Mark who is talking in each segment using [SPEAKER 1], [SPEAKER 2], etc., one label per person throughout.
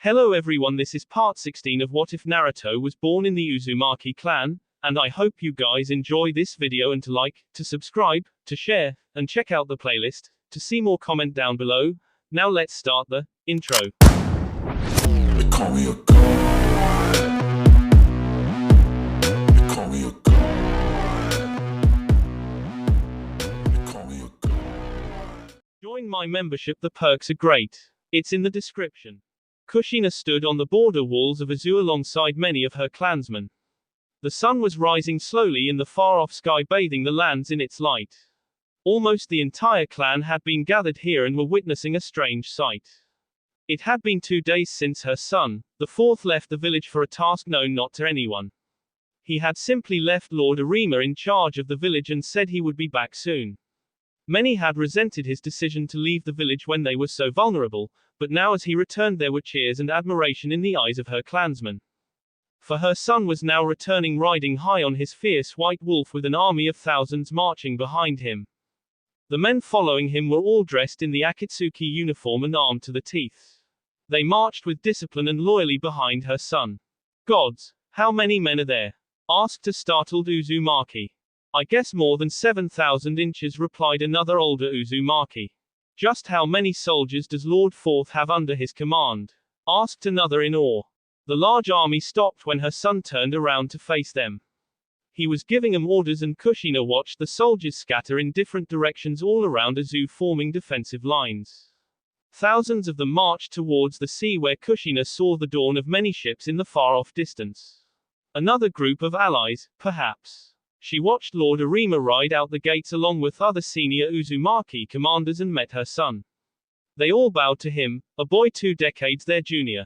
[SPEAKER 1] Hello everyone, this is part 16 of What If Naruto was born in the Uzumaki clan, and I hope you guys enjoy this video and to like, to subscribe, to share, and check out the playlist, to see more comment down below. Now let's start the intro.
[SPEAKER 2] They call me a god. They call me a god. They call me a god.
[SPEAKER 1] Join my membership, the perks are great. It's in the description. Kushina stood on the border walls of Azu alongside many of her clansmen. The sun was rising slowly in the far-off sky, bathing the lands in its light. Almost the entire clan had been gathered here and were witnessing a strange sight. It had been 2 days since her son, the fourth, left the village for a task known not to anyone. He had simply left Lord Arima in charge of the village and said he would be back soon. Many had resented his decision to leave the village when they were so vulnerable, but now as he returned there were cheers and admiration in the eyes of her clansmen. For her son was now returning, riding high on his fierce white wolf with an army of thousands marching behind him. The men following him were all dressed in the Akatsuki uniform and armed to the teeth. They marched with discipline and loyally behind her son. "Gods, how many men are there?" asked a startled Uzumaki. "I guess more than 7,000 inches," replied another older Uzumaki. "Just how many soldiers does Lord Fourth have under his command?" asked another in awe. The large army stopped when her son turned around to face them. He was giving them orders, and Kushina watched the soldiers scatter in different directions all around Azu, forming defensive lines. Thousands of them marched towards the sea, where Kushina saw the dawn of many ships in the far-off distance. Another group of allies, perhaps. She watched Lord Arima ride out the gates along with other senior Uzumaki commanders and met her son. They all bowed to him, a boy 2 decades their junior.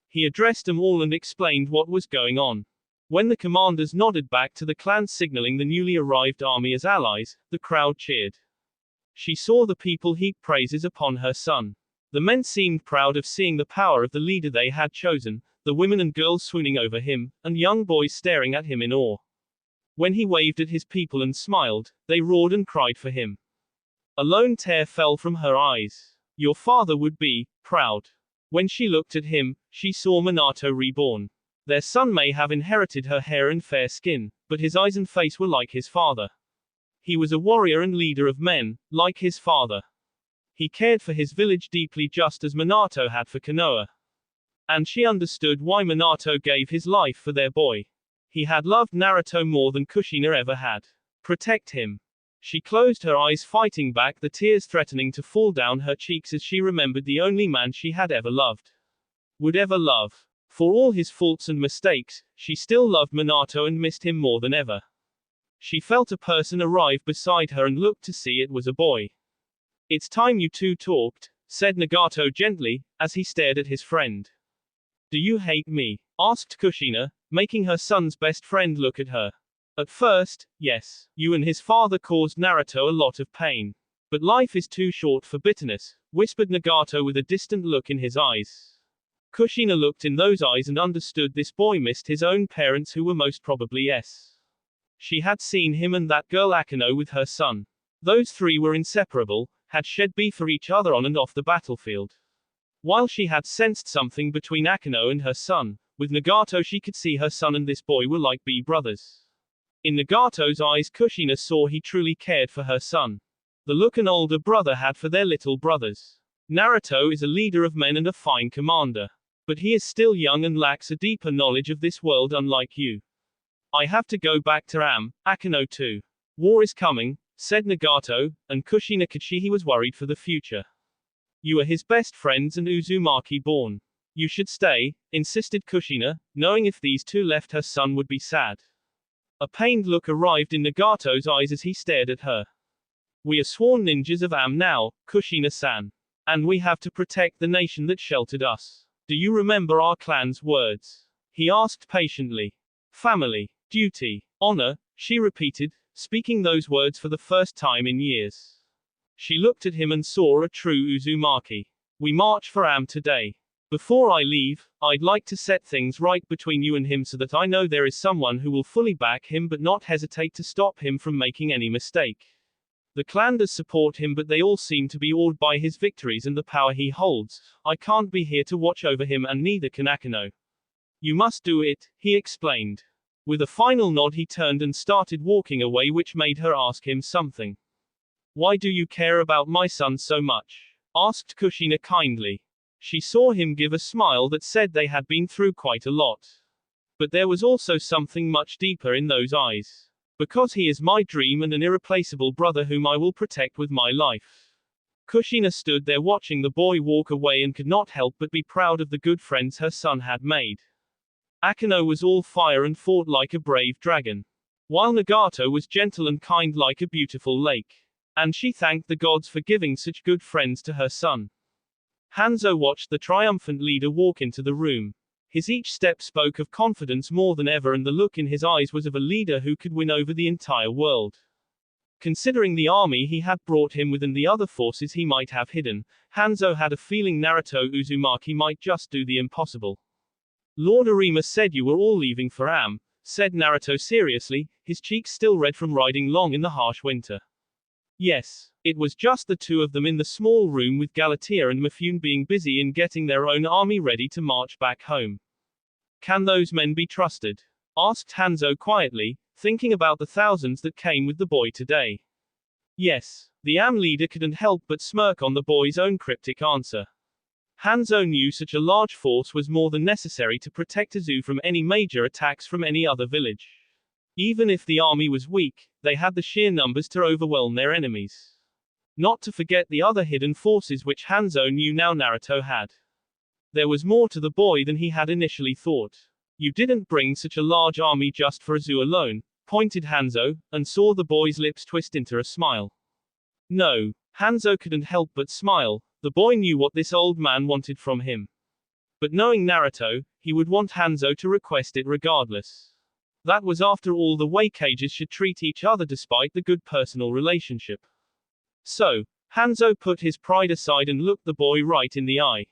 [SPEAKER 1] He addressed them all and explained what was going on. When the commanders nodded back to the clan, signaling the newly arrived army as allies, the crowd cheered. She saw the people heap praises upon her son. The men seemed proud of seeing the power of the leader they had chosen, the women and girls swooning over him, and young boys staring at him in awe. When he waved at his people and smiled, they roared and cried for him. A lone tear fell from her eyes. Your father would be proud. When she looked at him, she saw Minato reborn. Their son may have inherited her hair and fair skin, but his eyes and face were like his father. He was a warrior and leader of men, like his father. He cared for his village deeply, just as Minato had for Konoha. And she understood why Minato gave his life for their boy. He had loved Naruto more than Kushina ever had. Protect him. She closed her eyes, fighting back the tears threatening to fall down her cheeks as she remembered the only man she had ever loved. Would ever love. For all his faults and mistakes, she still loved Minato and missed him more than ever. She felt a person arrive beside her and looked to see it was a boy. "It's time you two talked," said Nagato gently, as he stared at his friend. "Do you hate me?" asked Kushina, making her son's best friend look at her. "At first, yes. You and his father caused Naruto a lot of pain. But life is too short for bitterness," whispered Nagato with a distant look in his eyes. Kushina looked in those eyes and understood this boy missed his own parents, who were most probably yes. She had seen him and that girl Akano with her son. Those three were inseparable, had shed beef for each other on and off the battlefield. While she had sensed something between Akano and her son, with Nagato she could see her son and this boy were like brothers. In Nagato's eyes Kushina saw he truly cared for her son. The look an older brother had for their little brothers. Naruto is a leader of men and a fine commander. But he is still young and lacks a deeper knowledge of this world, unlike you. I have to go back to Akano too. War is coming, said Nagato, and Kushina could see he was worried for the future. You are his best friends and Uzumaki born. You should stay, insisted Kushina, knowing if these two left her son would be sad. A pained look arrived in Nagato's eyes as he stared at her. We are sworn ninjas of now, Kushina-san. And we have to protect the nation that sheltered us. Do you remember our clan's words? He asked patiently. Family, duty, honor, she repeated, speaking those words for the first time in years. She looked at him and saw a true Uzumaki. We march for today. Before I leave, I'd like to set things right between you and him so that I know there is someone who will fully back him but not hesitate to stop him from making any mistake. The clan does support him, but they all seem to be awed by his victories and the power he holds. I can't be here to watch over him, and neither can Akino. You must do it, he explained. With a final nod, he turned and started walking away, which made her ask him something. Why do you care about my son so much? Asked Kushina kindly. She saw him give a smile that said they had been through quite a lot. But there was also something much deeper in those eyes. Because he is my dream and an irreplaceable brother whom I will protect with my life. Kushina stood there watching the boy walk away and could not help but be proud of the good friends her son had made. Akino was all fire and fought like a brave dragon, while Nagato was gentle and kind like a beautiful lake. And she thanked the gods for giving such good friends to her son. Hanzo watched the triumphant leader walk into the room. His each step spoke of confidence more than ever, and the look in his eyes was of a leader who could win over the entire world. Considering the army he had brought him with and the other forces he might have hidden, Hanzo had a feeling Naruto Uzumaki might just do the impossible. Lord Arima said you were all leaving for Am, said Naruto seriously, his cheeks still red from riding long in the harsh winter. Yes. It was just the two of them in the small room, with Galatea and Mifune being busy in getting their own army ready to march back home. Can those men be trusted? Asked Hanzo quietly, thinking about the thousands that came with the boy today. Yes. The Am leader couldn't help but smirk on the boy's own cryptic answer. Hanzo knew such a large force was more than necessary to protect Azu from any major attacks from any other village. Even if the army was weak, they had the sheer numbers to overwhelm their enemies. Not to forget the other hidden forces which Hanzo knew now Naruto had. There was more to the boy than he had initially thought. You didn't bring such a large army just for Azu alone, pointed Hanzo, and saw the boy's lips twist into a smile. No. Hanzo couldn't help but smile. The boy knew what this old man wanted from him. But knowing Naruto, he would want Hanzo to request it regardless. That was after all the way cages should treat each other despite the good personal relationship. So, Hanzo put his pride aside and looked the boy right in the eye.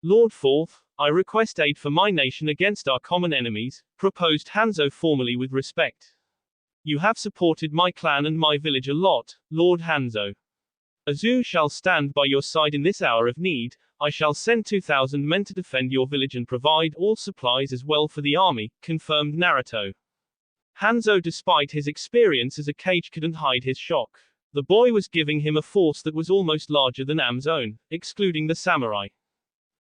[SPEAKER 1] Lord Fourth, I request aid for my nation against our common enemies, proposed Hanzo formally with respect. You have supported my clan and my village a lot, Lord Hanzo. Azu shall stand by your side in this hour of need. I shall send 2,000 men to defend your village and provide all supplies as well for the army, confirmed Naruto. Hanzo, despite his experience as a cage, couldn't hide his shock. The boy was giving him a force that was almost larger than Am's own, excluding the samurai.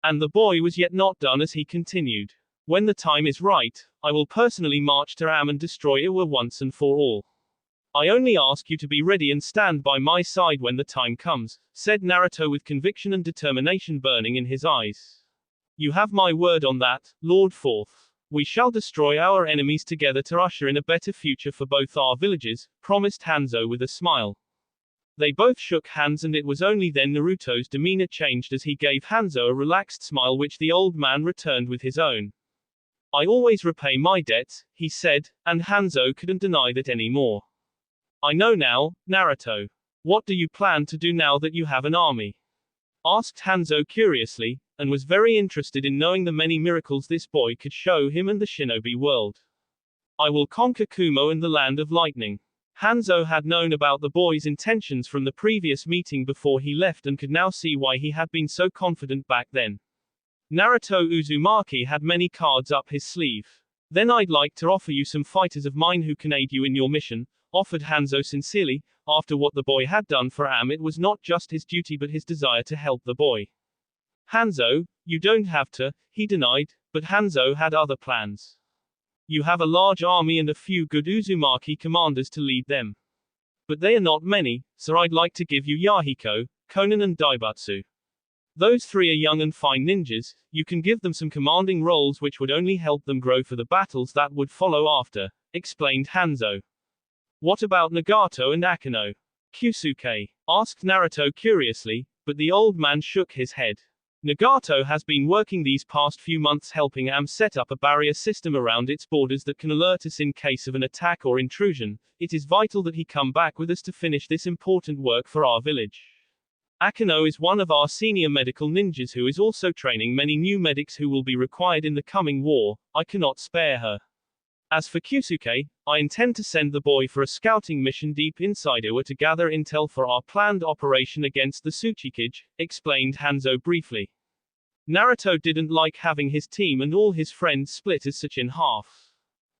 [SPEAKER 1] And the boy was yet not done as he continued. When the time is right, I will personally march to Am and destroy Iwa once and for all. I only ask you to be ready and stand by my side when the time comes, said Naruto with conviction and determination burning in his eyes. You have my word on that, Lord Fourth. We shall destroy our enemies together to usher in a better future for both our villages, promised Hanzo with a smile. They both shook hands, and it was only then Naruto's demeanor changed as he gave Hanzo a relaxed smile which the old man returned with his own. I always repay my debts, he said, and Hanzo couldn't deny that anymore. I know now, Naruto. What do you plan to do now that you have an army? Asked Hanzo curiously, and was very interested in knowing the many miracles this boy could show him and the shinobi world. I will conquer Kumo and the land of lightning. Hanzo had known about the boy's intentions from the previous meeting before he left and could now see why he had been so confident back then. Naruto Uzumaki had many cards up his sleeve. Then I'd like to offer you some fighters of mine who can aid you in your mission, offered Hanzo sincerely. After what the boy had done for Am, it was not just his duty but his desire to help the boy. Hanzo, you don't have to, he denied, but Hanzo had other plans. You have a large army and a few good Uzumaki commanders to lead them. But they are not many, so I'd like to give you Yahiko, Konan and Daibatsu. Those three are young and fine ninjas. You can give them some commanding roles which would only help them grow for the battles that would follow after, explained Hanzo. What about Nagato and Akino? Kyusuke? Asked Naruto curiously, but the old man shook his head. Nagato has been working these past few months helping Am set up a barrier system around its borders that can alert us in case of an attack or intrusion. It is vital that he come back with us to finish this important work for our village. Akino is one of our senior medical ninjas who is also training many new medics who will be required in the coming war. I cannot spare her. As for Kyusuke, I intend to send the boy for a scouting mission deep inside Iwa to gather intel for our planned operation against the Tsuchikage, explained Hanzo briefly. Naruto didn't like having his team and all his friends split as such in half.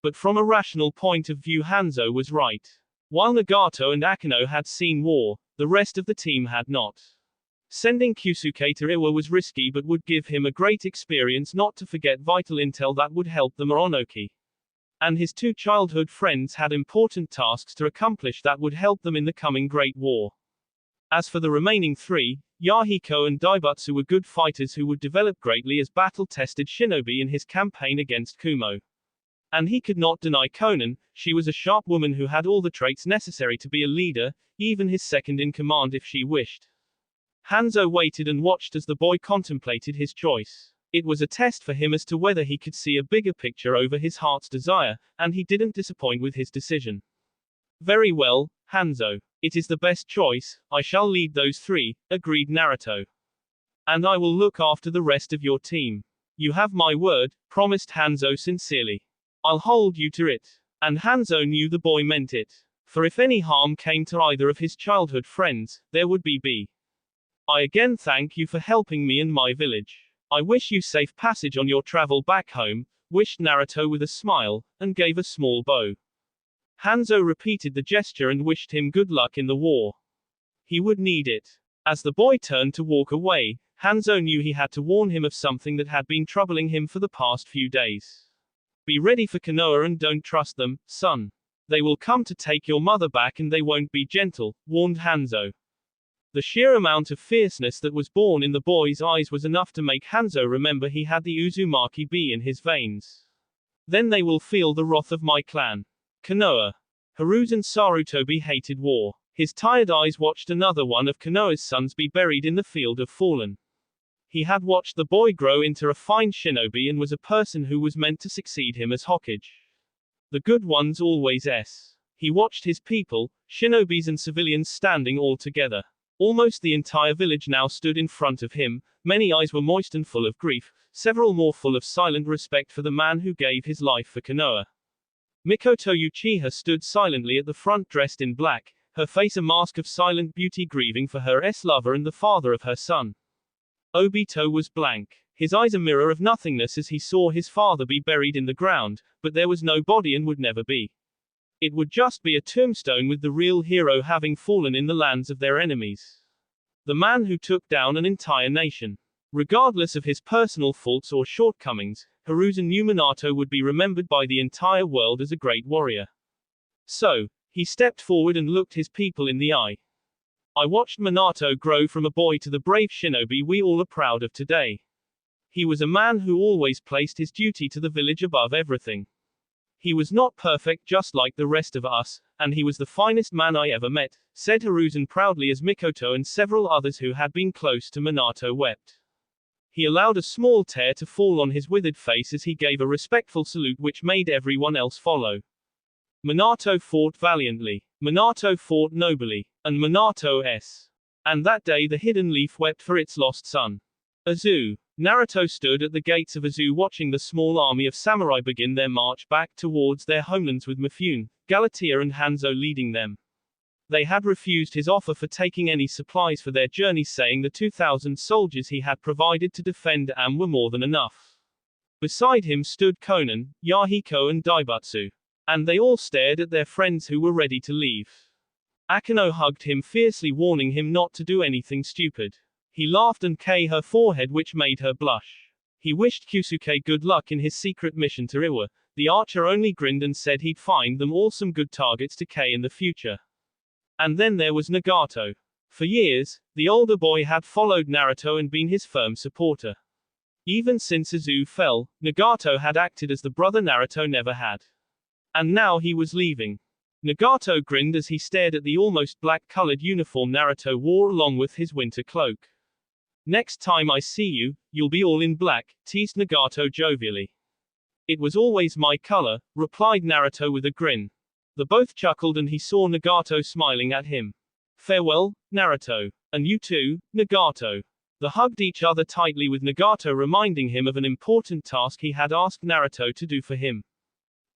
[SPEAKER 1] But from a rational point of view, Hanzo was right. While Nagato and Akino had seen war, the rest of the team had not. Sending Kyusuke to Iwa was risky but would give him a great experience, not to forget vital intel that would help the Momonoki. And his two childhood friends had important tasks to accomplish that would help them in the coming Great War. As for the remaining three, Yahiko and Daibatsu were good fighters who would develop greatly as battle-tested shinobi in his campaign against Kumo. And he could not deny Konan, she was a sharp woman who had all the traits necessary to be a leader, even his second-in-command if she wished. Hanzo waited and watched as the boy contemplated his choice. It was a test for him as to whether he could see a bigger picture over his heart's desire, and he didn't disappoint with his decision. Very well, Hanzo. It is the best choice, I shall lead those three, agreed Naruto. And I will look after the rest of your team. You have my word, promised Hanzo sincerely. I'll hold you to it. And Hanzo knew the boy meant it. For if any harm came to either of his childhood friends, there would be. I again thank you for helping me and my village. I wish you safe passage on your travel back home, wished Naruto with a smile, and gave a small bow. Hanzo repeated the gesture and wished him good luck in the war. He would need it. As the boy turned to walk away, Hanzo knew he had to warn him of something that had been troubling him for the past few days. Be ready for Konoha and don't trust them, son. They will come to take your mother back and they won't be gentle, warned Hanzo. The sheer amount of fierceness that was born in the boy's eyes was enough to make Hanzo remember he had the Uzumaki bee in his veins. Then they will feel the wrath of my clan. Konoha. Hiruzen Sarutobi hated war. His tired eyes watched another one of Konoha's sons be buried in the field of fallen. He had watched the boy grow into a fine shinobi and was a person who was meant to succeed him as Hokage. The good ones always s. He watched his people, shinobis and civilians standing all together. Almost the entire village now stood in front of him, many eyes were moist and full of grief, several more full of silent respect for the man who gave his life for Konoha. Mikoto Uchiha stood silently at the front dressed in black, her face a mask of silent beauty grieving for her lover and the father of her son. Obito was blank, his eyes a mirror of nothingness as he saw his father be buried in the ground, but there was no body and would never be. It would just be a tombstone with the real hero having fallen in the lands of their enemies. The man who took down an entire nation. Regardless of his personal faults or shortcomings, Hiruzen knew Minato would be remembered by the entire world as a great warrior. So, he stepped forward and looked his people in the eye. I watched Minato grow from a boy to the brave shinobi we all are proud of today. He was a man who always placed his duty to the village above everything. He was not perfect just like the rest of us, and he was the finest man I ever met, said Hiruzen proudly as Mikoto and several others who had been close to Minato wept. He allowed a small tear to fall on his withered face as he gave a respectful salute which made everyone else follow. Minato fought valiantly. Minato fought nobly. And Minato-s. And that day the hidden leaf wept for its lost son. Azu. Naruto stood at the gates of Azu watching the small army of samurai begin their march back towards their homelands with Mifune, Galatea and Hanzo leading them. They had refused his offer for taking any supplies for their journey, saying the 2,000 soldiers he had provided to defend Am were more than enough. Beside him stood Konan, Yahiko and Daibatsu. And they all stared at their friends who were ready to leave. Akino hugged him fiercely, warning him not to do anything stupid. He laughed and kissed her forehead which made her blush. He wished Kyusuke good luck in his secret mission to Iwa. The archer only grinned and said he'd find them all some good targets to kill in the future. And then there was Nagato. For years, the older boy had followed Naruto and been his firm supporter. Even since Azu fell, Nagato had acted as the brother Naruto never had. And now he was leaving. Nagato grinned as he stared at the almost black-colored uniform Naruto wore along with his winter cloak. Next time I see you, you'll be all in black, teased Nagato jovially. It was always my color, replied Naruto with a grin. The both chuckled and he saw Nagato smiling at him. Farewell, Naruto. And you too, Nagato. They hugged each other tightly with Nagato reminding him of an important task he had asked Naruto to do for him.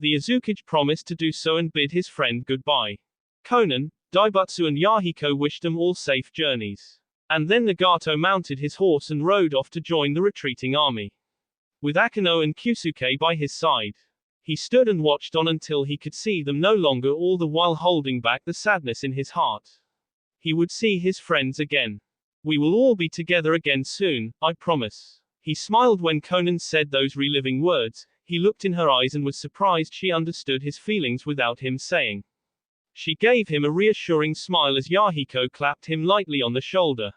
[SPEAKER 1] The Azuki promised to do so and bid his friend goodbye. Konan, Daibutsu and Yahiko wished them all safe journeys. And then Nagato mounted his horse and rode off to join the retreating army. With Akino and Kyusuke by his side, he stood and watched on until he could see them no longer, all the while holding back the sadness in his heart. He would see his friends again. We will all be together again soon, I promise. He smiled when Konan said those reliving words. He looked in her eyes and was surprised she understood his feelings without him saying. She gave him a reassuring smile as Yahiko clapped him lightly on the shoulder.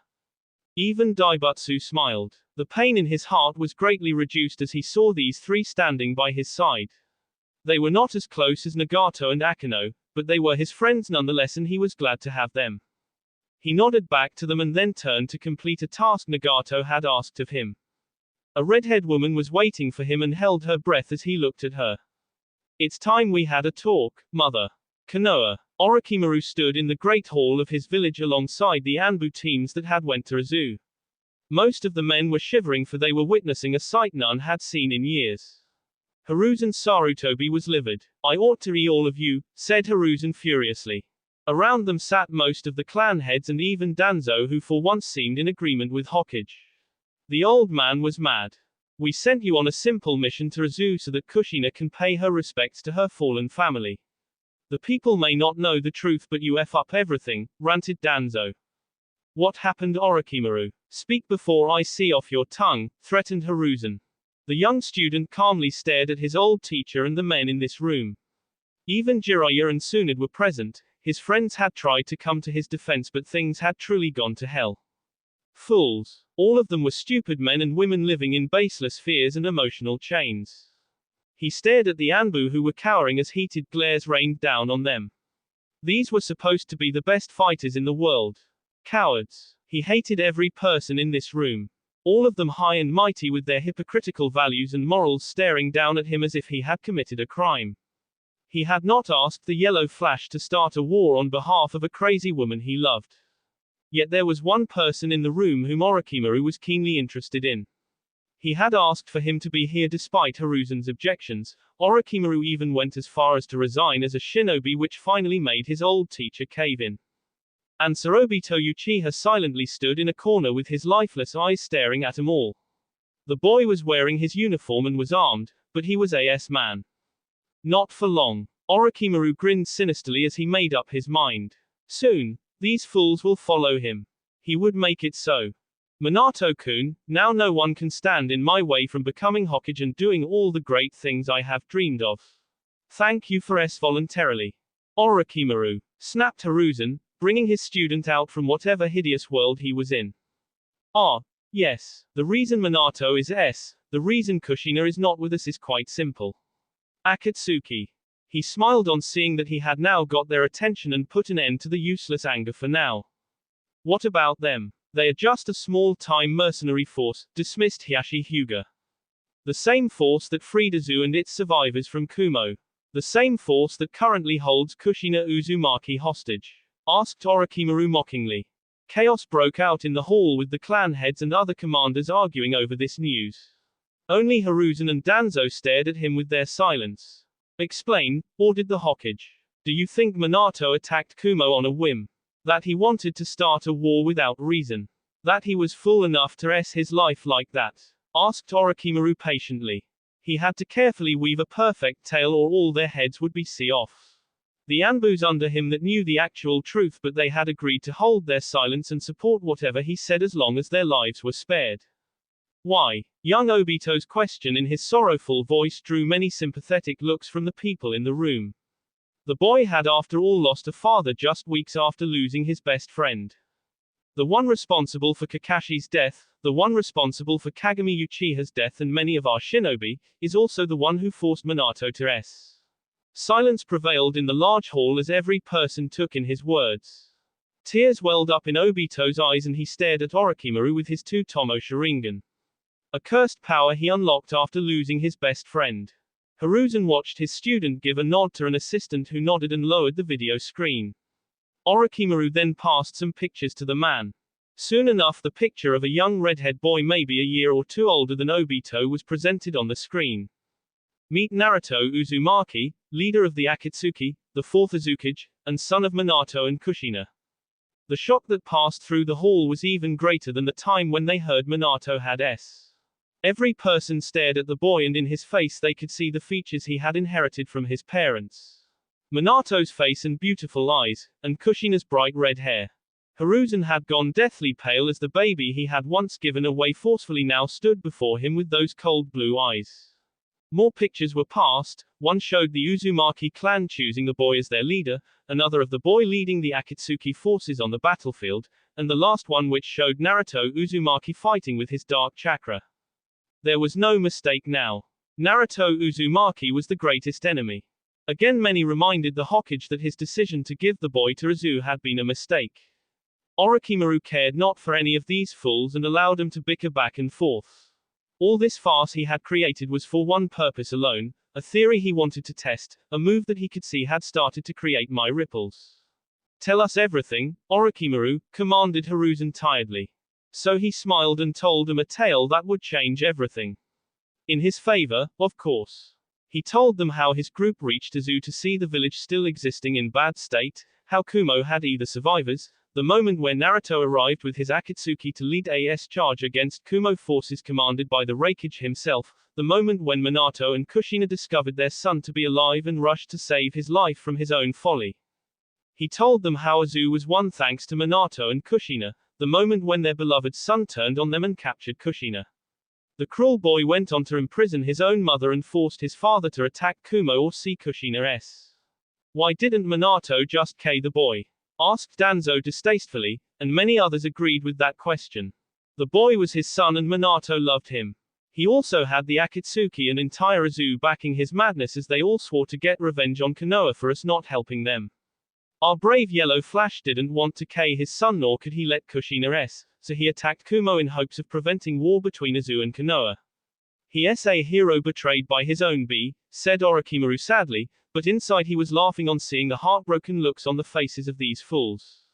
[SPEAKER 1] Even Daibutsu smiled. The pain in his heart was greatly reduced as he saw these three standing by his side. They were not as close as Nagato and Akino, but they were his friends nonetheless and he was glad to have them. He nodded back to them and then turned to complete a task Nagato had asked of him. A redhead woman was waiting for him and held her breath as he looked at her. It's time we had a talk, mother. Konoha. Orochimaru stood in the great hall of his village alongside the Anbu teams that had went to Izu. Most of the men were shivering for they were witnessing a sight none had seen in years. Hiruzen Sarutobi was livid. I ought to eat all of you, said Hiruzen furiously. Around them sat most of the clan heads and even Danzo, who for once seemed in agreement with Hokage. The old man was mad. We sent you on a simple mission to Izu so that Kushina can pay her respects to her fallen family. The people may not know the truth but you F up everything, ranted Danzo. What happened, Orochimaru? Speak before I see off your tongue, threatened Hiruzen. The young student calmly stared at his old teacher and the men in this room. Even Jiraiya and Tsunade were present. His friends had tried to come to his defense but things had truly gone to hell. Fools. All of them were stupid men and women living in baseless fears and emotional chains. He stared at the Anbu who were cowering as heated glares rained down on them. These were supposed to be the best fighters in the world. Cowards. He hated every person in this room. All of them high and mighty with their hypocritical values and morals staring down at him as if he had committed a crime. He had not asked the Yellow Flash to start a war on behalf of a crazy woman he loved. Yet there was one person in the room whom Orochimaru was keenly interested in. He had asked for him to be here despite Hiruzen's objections. Orochimaru even went as far as to resign as a shinobi, which finally made his old teacher cave in. And Sorobito Uchiha silently stood in a corner with his lifeless eyes staring at them all. The boy was wearing his uniform and was armed, but he was a S-man. Not for long. Orochimaru grinned sinisterly as he made up his mind. Soon, these fools will follow him. He would make it so. Minato-kun, now no one can stand in my way from becoming Hokage and doing all the great things I have dreamed of. Thank you for voluntarily. Orochimaru, snapped Hiruzen, bringing his student out from whatever hideous world he was in. Ah, yes, the reason Minato is the reason Kushina is not with us is quite simple. Akatsuki. He smiled on seeing that he had now got their attention and put an end to the useless anger for now. What about them? They are just a small-time mercenary force, dismissed Hiashi Hyuga. The same force that freed Izu and its survivors from Kumo. The same force that currently holds Kushina Uzumaki hostage. Asked Orochimaru mockingly. Chaos broke out in the hall with the clan heads and other commanders arguing over this news. Only Hiruzen and Danzo stared at him with their silence. Explain, ordered the Hokage. Do you think Minato attacked Kumo on a whim? That he wanted to start a war without reason? That he was fool enough to risk his life like that? Asked Orochimaru patiently. He had to carefully weave a perfect tale or all their heads would be off. The Anbus under him that knew the actual truth, but they had agreed to hold their silence and support whatever he said as long as their lives were spared. Why? Young Obito's question in his sorrowful voice drew many sympathetic looks from the people in the room. The boy had after all lost a father just weeks after losing his best friend. The one responsible for Kakashi's death, the one responsible for Kagami Uchiha's death and many of our shinobi, is also the one who forced Minato to S. Silence prevailed in the large hall as every person took in his words. Tears welled up in Obito's eyes and he stared at Orochimaru with his two Tomo Sharingan. A cursed power he unlocked after losing his best friend. Hiruzen watched his student give a nod to an assistant who nodded and lowered the video screen. Orochimaru then passed some pictures to the man. Soon enough the picture of a young redhead boy maybe a year or two older than Obito was presented on the screen. Meet Naruto Uzumaki, leader of the Akatsuki, the fourth Azukage, and son of Minato and Kushina. The shock that passed through the hall was even greater than the time when they heard Minato had S. Every person stared at the boy, and in his face they could see the features he had inherited from his parents. Minato's face and beautiful eyes, and Kushina's bright red hair. Hiruzen had gone deathly pale as the baby he had once given away forcefully now stood before him with those cold blue eyes. More pictures were passed. One showed the Uzumaki clan choosing the boy as their leader, another of the boy leading the Akatsuki forces on the battlefield, and the last one which showed Naruto Uzumaki fighting with his dark chakra. There was no mistake now. Naruto Uzumaki was the greatest enemy. Again many reminded the Hokage that his decision to give the boy to Izu had been a mistake. Orochimaru cared not for any of these fools and allowed them to bicker back and forth. All this farce he had created was for one purpose alone, a theory he wanted to test, a move that he could see had started to create my ripples. Tell us everything, Orochimaru, commanded Hiruzen tiredly. So he smiled and told him a tale that would change everything. In his favor, of course. He told them how his group reached Izu to see the village still existing in bad state, how Kumo had either survivors, the moment where Naruto arrived with his Akatsuki to lead AS charge against Kumo forces commanded by the Raikage himself, the moment when Minato and Kushina discovered their son to be alive and rushed to save his life from his own folly. He told them how Izu was won thanks to Minato and Kushina, the moment when their beloved son turned on them and captured Kushina. The cruel boy went on to imprison his own mother and forced his father to attack Kumo or see Kushina. Why didn't Minato just kill the boy? Asked Danzo distastefully, and many others agreed with that question. The boy was his son and Minato loved him. He also had the Akatsuki and entire Izu backing his madness as they all swore to get revenge on Konoha for us not helping them. Our brave Yellow Flash didn't want to kill his son nor could he let Kushina, so he attacked Kumo in hopes of preventing war between Izu and Konoha. He is a hero betrayed by his own B, said Orochimaru sadly, but inside he was laughing on seeing the heartbroken looks on the faces of these fools.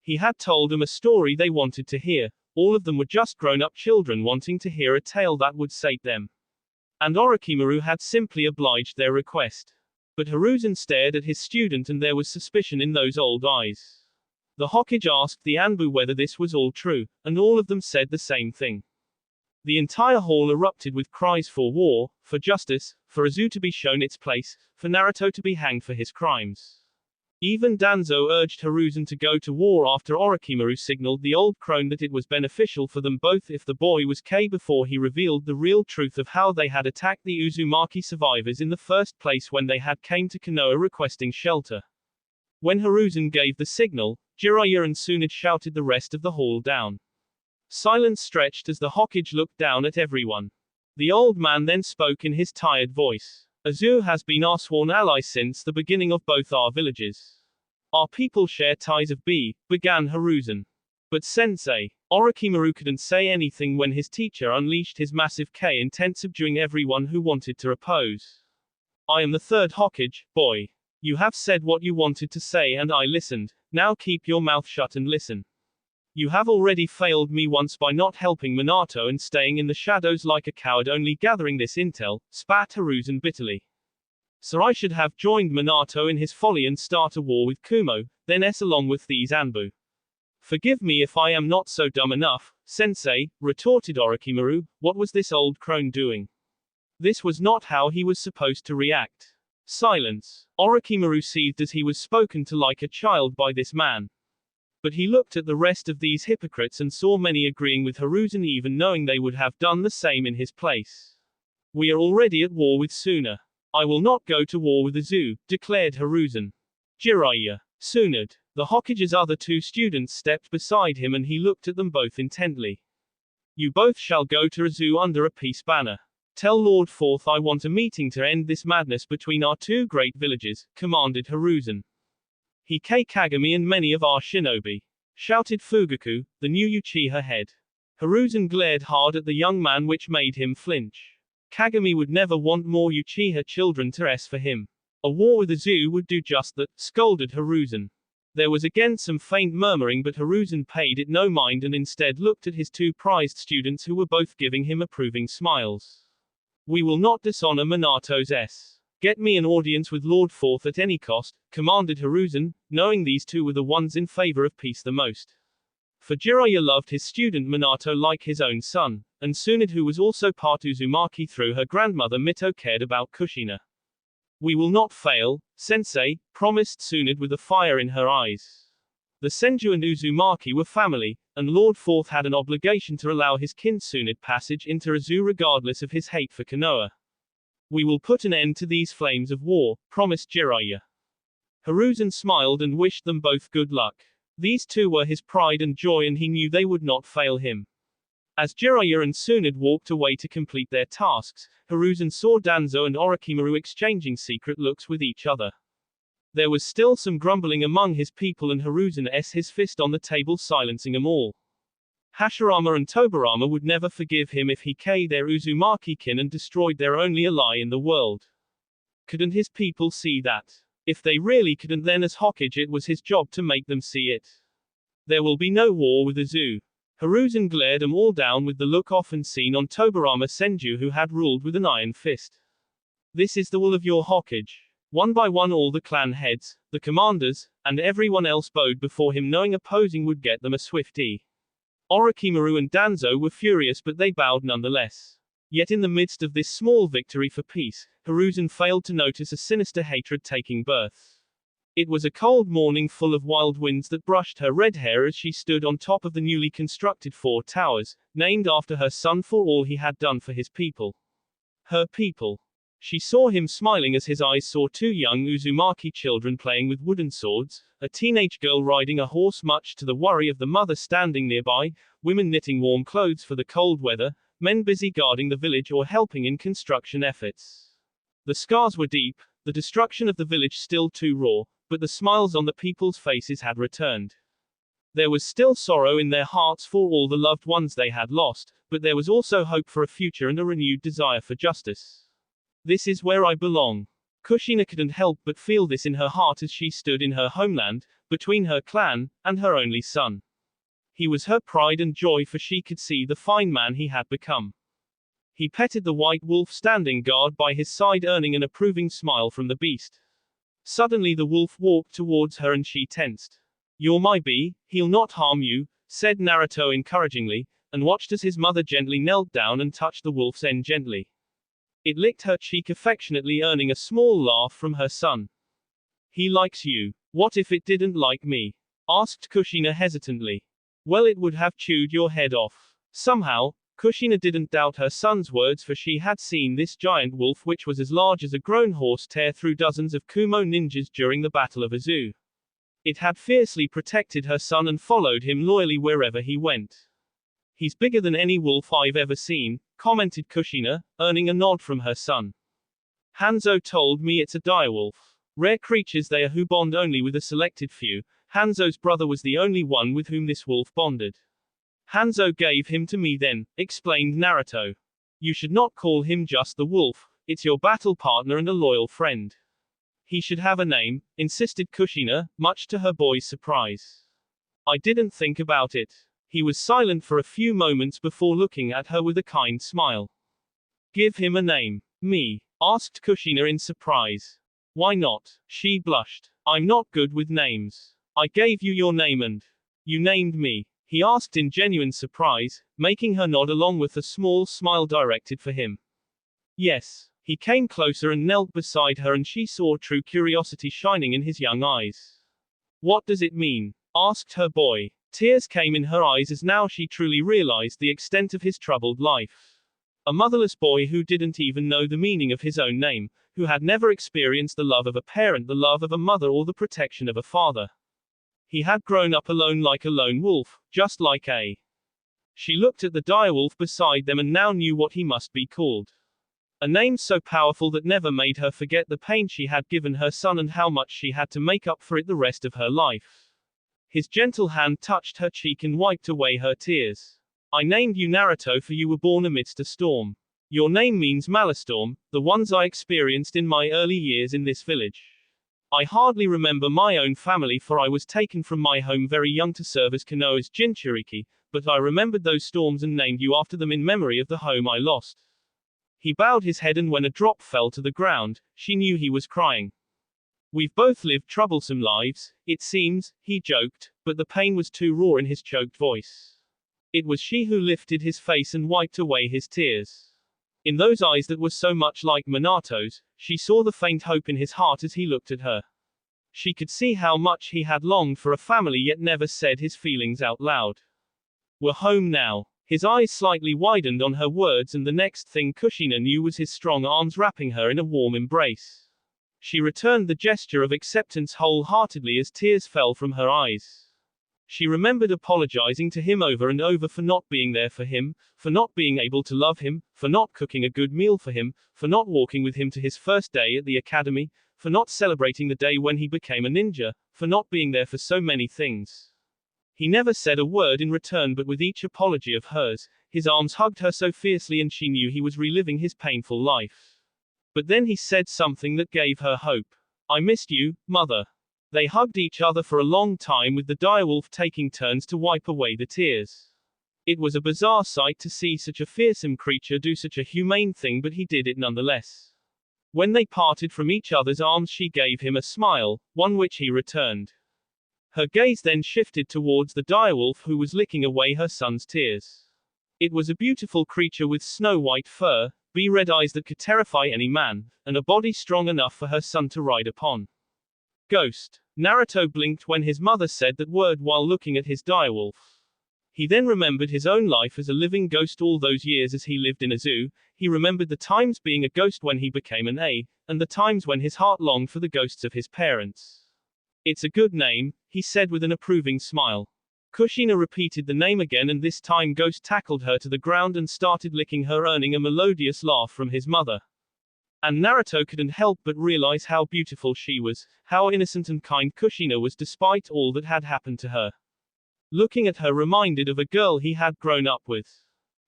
[SPEAKER 1] He had told them a story they wanted to hear. All of them were just grown-up children wanting to hear a tale that would sate them. And Orochimaru had simply obliged their request. But Hiruzen stared at his student and there was suspicion in those old eyes. The Hokage asked the Anbu whether this was all true, and all of them said the same thing. The entire hall erupted with cries for war, for justice, for Izu to be shown its place, for Naruto to be hanged for his crimes. Even Danzo urged Hiruzen to go to war after Orochimaru signaled the old crone that it was beneficial for them both if the boy was killed before he revealed the real truth of how they had attacked the Uzumaki survivors in the first place when they had came to Konoha requesting shelter. When Hiruzen gave the signal, Jiraiya and Tsunade shouted the rest of the hall down. Silence stretched as the Hokage looked down at everyone. The old man then spoke in his tired voice. Izu has been our sworn ally since the beginning of both our villages. Our people share ties of B, began Hiruzen. But sensei, Orochimaru couldn't say anything when his teacher unleashed his massive K intent subduing everyone who wanted to oppose. I am the third Hokage, boy. You have said what you wanted to say and I listened, now keep your mouth shut and listen. You have already failed me once by not helping Minato and staying in the shadows like a coward only gathering this intel, spat Hiruzen bitterly. So I should have joined Minato in his folly and start a war with Kumo, then along with these Anbu. Forgive me if I am not so dumb enough, sensei, retorted Orochimaru, what was this old crone doing? This was not how he was supposed to react. Silence. Orochimaru seethed as he was spoken to like a child by this man. But he looked at the rest of these hypocrites and saw many agreeing with Hiruzen even knowing they would have done the same in his place. We are already at war with Suna. I will not go to war with Izu, declared Hiruzen. Jiraiya. Tsunade. The Hokage's other two students stepped beside him and he looked at them both intently. You both shall go to Izu under a peace banner. Tell Lord Fourth I want a meeting to end this madness between our two great villages, commanded Hiruzen. Hike Kagami and many of our shinobi. Shouted Fugaku, the new Uchiha head. Hiruzen glared hard at the young man which made him flinch. Kagami would never want more Uchiha children to s for him. A war with Izu would do just that, scolded Hiruzen. There was again some faint murmuring but Hiruzen paid it no mind and instead looked at his two prized students who were both giving him approving smiles. We will not dishonor Minato's s. Get me an audience with Lord Fourth at any cost, commanded Hiruzen, knowing these two were the ones in favor of peace the most. For Jiraiya loved his student Minato like his own son, and Tsunade, who was also part Uzumaki through her grandmother Mito, cared about Kushina. We will not fail, sensei, promised Tsunade with a fire in her eyes. The Senju and Uzumaki were family, and Lord Fourth had an obligation to allow his kin Tsunade passage into Izu regardless of his hate for Konoha. We will put an end to these flames of war, promised Jiraiya. Hiruzen smiled and wished them both good luck. These two were his pride and joy, and he knew they would not fail him. As Jiraiya and Tsunade walked away to complete their tasks, Hiruzen saw Danzo and Orochimaru exchanging secret looks with each other. There was still some grumbling among his people, and Hiruzen s his fist on the table, silencing them all. Hashirama and Tobirama would never forgive him if he killed their Uzumaki kin and destroyed their only ally in the world. Couldn't his people see that? If they really couldn't, then as Hokage it was his job to make them see it. There will be no war with Izu. Hiruzen glared them all down with the look often seen on Tobirama Senju, who had ruled with an iron fist. This is the will of your Hokage. One by one all the clan heads, the commanders, and everyone else bowed before him, knowing opposing would get them a swift E. Orochimaru and Danzo were furious, but they bowed nonetheless. Yet in the midst of this small victory for peace, Hiruzen failed to notice a sinister hatred taking birth. It was a cold morning full of wild winds that brushed her red hair as she stood on top of the newly constructed 4 towers, named after her son for all he had done for his people. Her people. She saw him smiling as his eyes saw 2 young Uzumaki children playing with wooden swords, a teenage girl riding a horse much to the worry of the mother standing nearby, women knitting warm clothes for the cold weather, men busy guarding the village or helping in construction efforts. The scars were deep, the destruction of the village still too raw, but the smiles on the people's faces had returned. There was still sorrow in their hearts for all the loved ones they had lost, but there was also hope for a future and a renewed desire for justice. This is where I belong. Kushina couldn't help but feel this in her heart as she stood in her homeland, between her clan, and her only son. He was her pride and joy, for she could see the fine man he had become. He petted the white wolf standing guard by his side, earning an approving smile from the beast. Suddenly the wolf walked towards her and she tensed. You're my bee, he'll not harm you, said Naruto encouragingly, and watched as his mother gently knelt down and touched the wolf's end gently. It licked her cheek affectionately, earning a small laugh from her son. He likes you. What if it didn't like me? Asked Kushina hesitantly. Well, it would have chewed your head off. Somehow, Kushina didn't doubt her son's words, for she had seen this giant wolf, which was as large as a grown horse, tear through dozens of Kumo ninjas during the Battle of Izu. It had fiercely protected her son and followed him loyally wherever he went. He's bigger than any wolf I've ever seen, commented Kushina, earning a nod from her son. Hanzo told me it's a direwolf. Rare creatures they are who bond only with a selected few. Hanzo's brother was the only one with whom this wolf bonded. Hanzo gave him to me then, explained Naruto. You should not call him just the wolf, it's your battle partner and a loyal friend. He should have a name, insisted Kushina, much to her boy's surprise. I didn't think about it. He was silent for a few moments before looking at her with a kind smile. Give him a name. Me? Asked Kushina in surprise. Why not? She blushed. I'm not good with names. I gave you your name and you named me. He asked in genuine surprise, making her nod along with a small smile directed for him. Yes. He came closer and knelt beside her, and she saw true curiosity shining in his young eyes. What does it mean? Asked her boy. Tears came in her eyes as now she truly realized the extent of his troubled life. A motherless boy who didn't even know the meaning of his own name, who had never experienced the love of a parent, the love of a mother, or the protection of a father. He had grown up alone like a lone wolf, just like a. She looked at the direwolf beside them and now knew what he must be called. A name so powerful that never made her forget the pain she had given her son and how much she had to make up for it the rest of her life. His gentle hand touched her cheek and wiped away her tears. I named you Naruto, for you were born amidst a storm. Your name means Malastorm, the ones I experienced in my early years in this village. I hardly remember my own family, for I was taken from my home very young to serve as Konoha's Jinchuriki, but I remembered those storms and named you after them in memory of the home I lost. He bowed his head, and when a drop fell to the ground, she knew he was crying. We've both lived troublesome lives, it seems, he joked, but the pain was too raw in his choked voice. It was she who lifted his face and wiped away his tears. In those eyes that were so much like Minato's, she saw the faint hope in his heart as he looked at her. She could see how much he had longed for a family yet never said his feelings out loud. We're home now. His eyes slightly widened on her words, and the next thing Kushina knew was his strong arms wrapping her in a warm embrace. She returned the gesture of acceptance wholeheartedly as tears fell from her eyes. She remembered apologizing to him over and over for not being there for him, for not being able to love him, for not cooking a good meal for him, for not walking with him to his first day at the academy, for not celebrating the day when he became a ninja, for not being there for so many things. He never said a word in return, but with each apology of hers, his arms hugged her so fiercely, and she knew he was reliving his painful life. But then he said something that gave her hope. I missed you, mother. They hugged each other for a long time, with the direwolf taking turns to wipe away the tears. It was a bizarre sight to see such a fearsome creature do such a humane thing, but he did it nonetheless. When they parted from each other's arms, she gave him a smile, one which he returned. Her gaze then shifted towards the direwolf, who was licking away her son's tears. It was a beautiful creature with snow-white fur, red eyes that could terrify any man, and a body strong enough for her son to ride upon. Ghost. Naruto blinked when his mother said that word while looking at his direwolf. He then remembered his own life as a living ghost all those years as he lived in a zoo. He remembered the times being a ghost when he became an A, and the times when his heart longed for the ghosts of his parents. It's a good name, he said with an approving smile. Kushina repeated the name again, and this time Ghost tackled her to the ground and started licking her, earning a melodious laugh from his mother. And Naruto couldn't help but realize how beautiful she was, how innocent and kind Kushina was despite all that had happened to her. Looking at her reminded of a girl he had grown up with.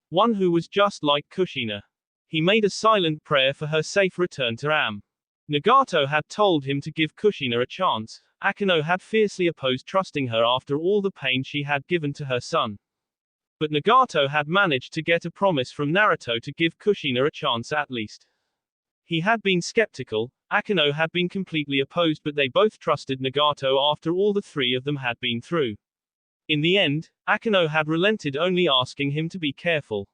[SPEAKER 1] One who was just like Kushina. He made a silent prayer for her safe return to Am. Nagato had told him to give Kushina a chance. Akeno had fiercely opposed trusting her after all the pain she had given to her son. But Nagato had managed to get a promise from Naruto to give Kushina a chance at least. He had been skeptical, Akeno had been completely opposed, but they both trusted Nagato after all the three of them had been through. In the end, Akeno had relented, only asking him to be careful.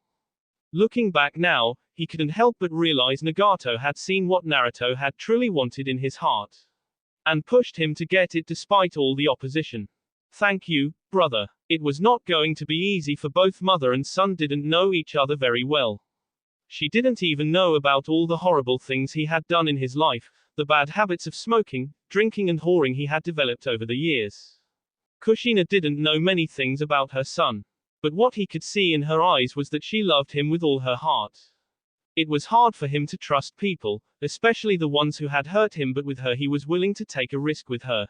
[SPEAKER 1] Looking back now, he couldn't help but realize Nagato had seen what Naruto had truly wanted in his heart. And pushed him to get it despite all the opposition. Thank you, brother. It was not going to be easy, for both mother and son didn't know each other very well. She didn't even know about all the horrible things he had done in his life, the bad habits of smoking, drinking and whoring he had developed over the years. Kushina didn't know many things about her son. But what he could see in her eyes was that she loved him with all her heart. It was hard for him to trust people, especially the ones who had hurt him, but with her he was willing to take a risk with her.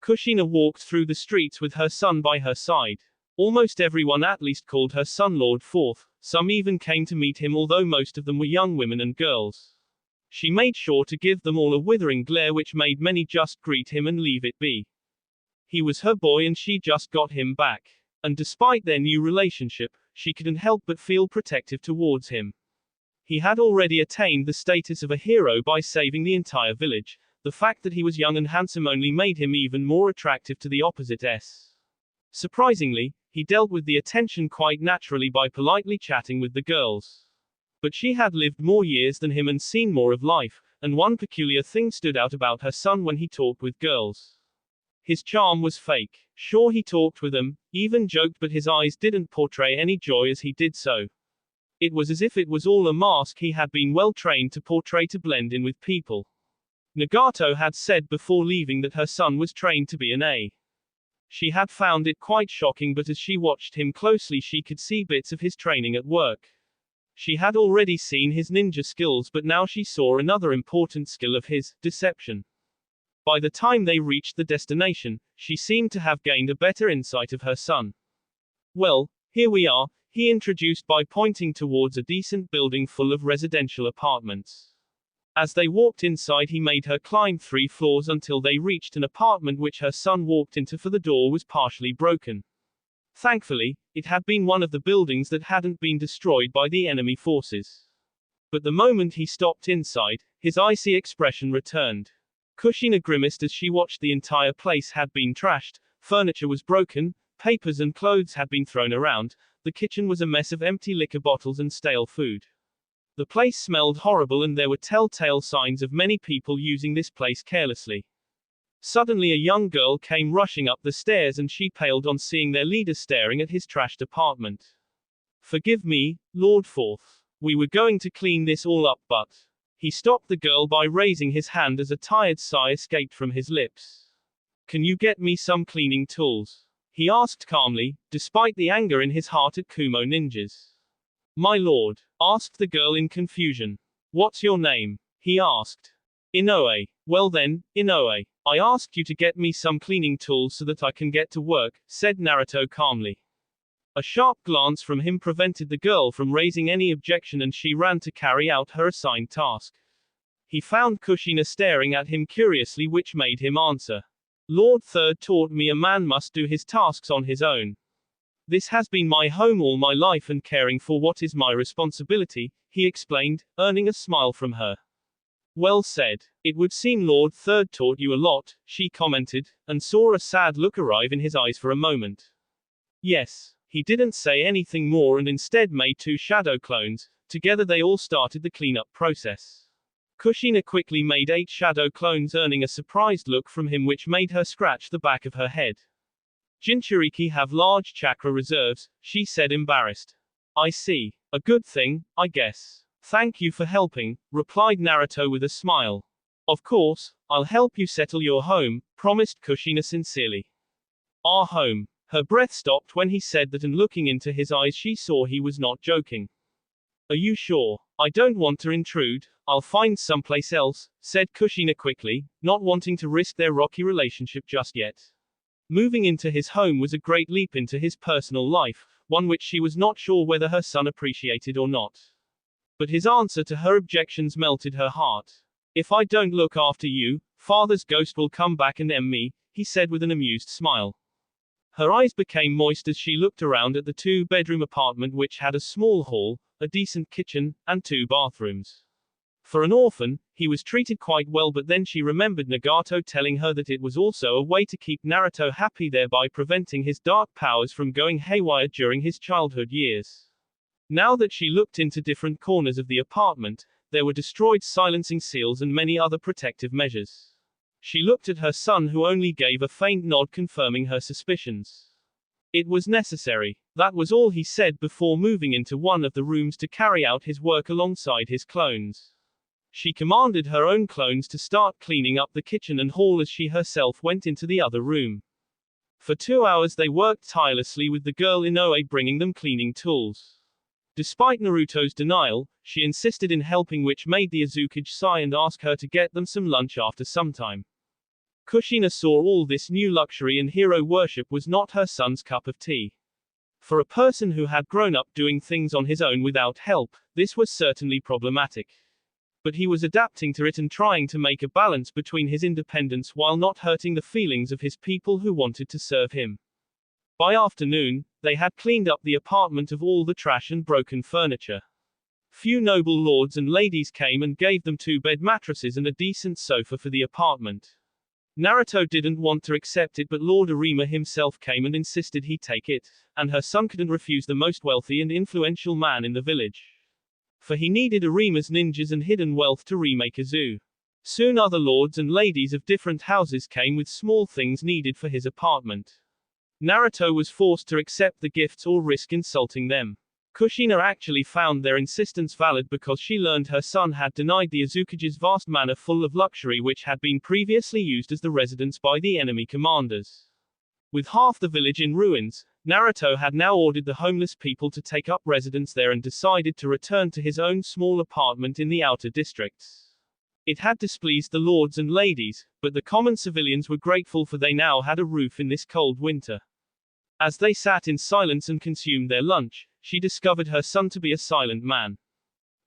[SPEAKER 1] Kushina walked through the streets with her son by her side. Almost everyone at least called her son Lord Fourth, some even came to meet him, although most of them were young women and girls. She made sure to give them all a withering glare which made many just greet him and leave it be. He was her boy and she just got him back. And despite their new relationship, she couldn't help but feel protective towards him. He had already attained the status of a hero by saving the entire village. The fact that he was young and handsome only made him even more attractive to the opposite S. Surprisingly, he dealt with the attention quite naturally by politely chatting with the girls. But she had lived more years than him and seen more of life, and one peculiar thing stood out about her son when he talked with girls. His charm was fake. Sure, he talked with them, even joked, but his eyes didn't portray any joy as he did so. It was as if it was all a mask he had been well trained to portray to blend in with people. Nagato had said before leaving that her son was trained to be an A. She had found it quite shocking, but as she watched him closely she could see bits of his training at work. She had already seen his ninja skills, but now she saw another important skill of his, deception. By the time they reached the destination, she seemed to have gained a better insight of her son. Well, here we are, he introduced by pointing towards a decent building full of residential apartments. As they walked inside he made her climb 3 floors until they reached an apartment which her son walked into, for the door was partially broken. Thankfully, it had been one of the buildings that hadn't been destroyed by the enemy forces. But the moment he stopped inside, his icy expression returned. Kushina grimaced as she watched. The entire place had been trashed, furniture was broken, papers and clothes had been thrown around, the kitchen was a mess of empty liquor bottles and stale food. The place smelled horrible and there were telltale signs of many people using this place carelessly. Suddenly a young girl came rushing up the stairs and she paled on seeing their leader staring at his trashed apartment. "Forgive me, Lord Fourth. We were going to clean this all up but..." He stopped the girl by raising his hand as a tired sigh escaped from his lips. "Can you get me some cleaning tools?" he asked calmly, despite the anger in his heart at Kumo ninjas. "My lord," asked the girl in confusion. "What's your name?" he asked. "Inoue." "Well then, Inoue, I asked you to get me some cleaning tools so that I can get to work," said Naruto calmly. A sharp glance from him prevented the girl from raising any objection and she ran to carry out her assigned task. He found Kushina staring at him curiously, which made him answer. "Lord Third taught me a man must do his tasks on his own. This has been my home all my life and caring for what is my responsibility," he explained, earning a smile from her. "Well said. It would seem Lord Third taught you a lot," she commented, and saw a sad look arrive in his eyes for a moment. "Yes." He didn't say anything more and instead made 2 shadow clones. Together they all started the cleanup process. Kushina quickly made 8 shadow clones, earning a surprised look from him which made her scratch the back of her head. "Jinchuriki have large chakra reserves," she said, embarrassed. "I see. A good thing, I guess." "Thank you for helping," replied Naruto with a smile. "Of course, I'll help you settle your home," promised Kushina sincerely. "Our home." Her breath stopped when he said that, and looking into his eyes she saw he was not joking. "Are you sure? I don't want to intrude. I'll find someplace else," said Kushina quickly, not wanting to risk their rocky relationship just yet. Moving into his home was a great leap into his personal life, one which she was not sure whether her son appreciated or not. But his answer to her objections melted her heart. "If I don't look after you, father's ghost will come back and me," he said with an amused smile. Her eyes became moist as she looked around at the 2-bedroom apartment which had a small hall, a decent kitchen, and 2 bathrooms. For an orphan, he was treated quite well, but then she remembered Nagato telling her that it was also a way to keep Naruto happy, thereby preventing his dark powers from going haywire during his childhood years. Now that she looked into different corners of the apartment, there were destroyed silencing seals and many other protective measures. She looked at her son, who only gave a faint nod confirming her suspicions. It was necessary. That was all he said before moving into one of the rooms to carry out his work alongside his clones. She commanded her own clones to start cleaning up the kitchen and hall as she herself went into the other room. For 2 hours they worked tirelessly with the girl Inoue bringing them cleaning tools. Despite Naruto's denial, she insisted in helping, which made the Uzukage sigh and ask her to get them some lunch after some time. Kushina saw all this new luxury and hero worship was not her son's cup of tea. For a person who had grown up doing things on his own without help, this was certainly problematic. But he was adapting to it and trying to make a balance between his independence while not hurting the feelings of his people who wanted to serve him. By afternoon, they had cleaned up the apartment of all the trash and broken furniture. Few noble lords and ladies came and gave them 2 bed mattresses and a decent sofa for the apartment. Naruto didn't want to accept it, but Lord Arima himself came and insisted he take it, and her son couldn't refuse the most wealthy and influential man in the village. For he needed Arima's ninjas and hidden wealth to remake a zoo. Soon other lords and ladies of different houses came with small things needed for his apartment. Naruto was forced to accept the gifts or risk insulting them. Kushina actually found their insistence valid because she learned her son had denied the Uzukage's vast manor full of luxury which had been previously used as the residence by the enemy commanders. With half the village in ruins, Naruto had now ordered the homeless people to take up residence there and decided to return to his own small apartment in the outer districts. It had displeased the lords and ladies, but the common civilians were grateful, for they now had a roof in this cold winter. As they sat in silence and consumed their lunch, she discovered her son to be a silent man.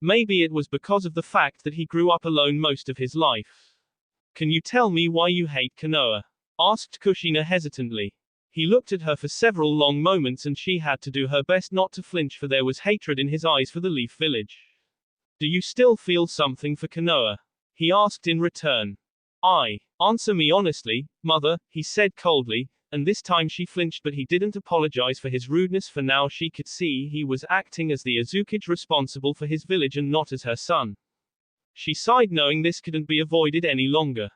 [SPEAKER 1] Maybe it was because of the fact that he grew up alone most of his life. "Can you tell me why you hate Konoha?" asked Kushina hesitantly. He looked at her for several long moments and she had to do her best not to flinch, for there was hatred in his eyes for the Leaf Village. Do you still feel something for Konoha? He asked in return. Answer me honestly, mother, he said coldly, and this time she flinched, but he didn't apologize for his rudeness, for now she could see he was acting as the Uzukage responsible for his village and not as her son. She sighed, knowing this couldn't be avoided any longer.